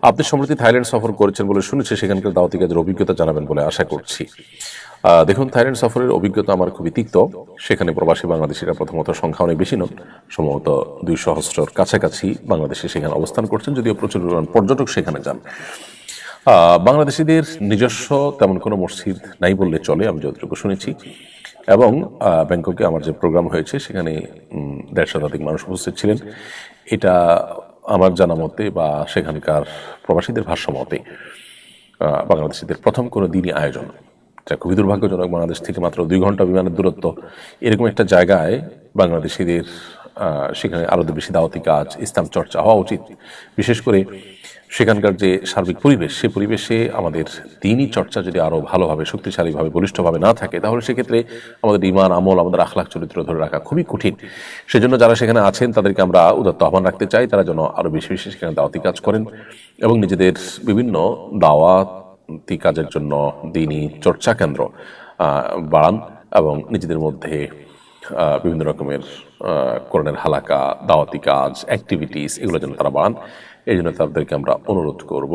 আপনি সম্প্রতি থাইল্যান্ড সফর করেছেন বলে শুনেছি, সেখানকার দাওয়াতি কাজের অভিজ্ঞতা জানাবেন বলে আশা করছি। দেখুন, থাইল্যান্ড সফরের অভিজ্ঞতা আমার খুবই তিক্ত। সেখানে প্রবাসী বাংলাদেশিরা প্রথমত সংখ্যা অনেক বেশি নন, সম্ভবত 200 কাছাকাছি বাংলাদেশি সেখানে অবস্থান করছেন, যদিও প্রচুর পরিমাণ পর্যটক সেখানে যান। বাংলাদেশিদের নিজস্ব তেমন কোনো মসজিদ নাই বললে চলে, আমি যতটুকু শুনেছি। এবং ব্যাংককে আমার যে প্রোগ্রাম হয়েছে সেখানে 150 শতাধিক মানুষ উপস্থিত ছিলেন। এটা আমার জানা মতে বা সেখানকার প্রবাসীদের ভাষ্য মতে বাংলাদেশিদের প্রথম কোনো দিনই আয়োজন। এটা খুবই দুর্ভাগ্যজনক। বাংলাদেশ থেকে মাত্র 2 ঘন্টা বিমানের দূরত্ব, এরকম একটা জায়গায় বাংলাদেশিদের সেখানে আরও বেশি দাওয়াতি কাজ, ইসলাম চর্চা হওয়া উচিত। বিশেষ করে সেখানকার যে সার্বিক পরিবেশ, সে পরিবেশে আমাদের দিনই চর্চা যদি আরও ভালোভাবে, শক্তিশালীভাবে, বলিষ্ঠভাবে না থাকে, তাহলে সেক্ষেত্রে আমাদের ইমান, আমল, আমাদের আখলাক চরিত্র ধরে রাখা খুবই কঠিন। সেজন্য যারা সেখানে আছেন তাদেরকে আমরা উদাত্ত আহ্বান রাখতে চাই, তারা যেন আরও বেশি বেশি সেখানে দাওয়াতি কাজ করেন এবং নিজেদের বিভিন্ন দাওয়াতি কাজের জন্য দিনই চর্চা কেন্দ্র বাড়ান এবং নিজেদের মধ্যে বিভিন্ন রকমের কোরআনের হালাকা, দাওয়াতি কাজ, অ্যাক্টিভিটিস, এগুলো যেন তারা বাড়ান। এই জন্য তাদেরকে আমরা অনুরোধ করব।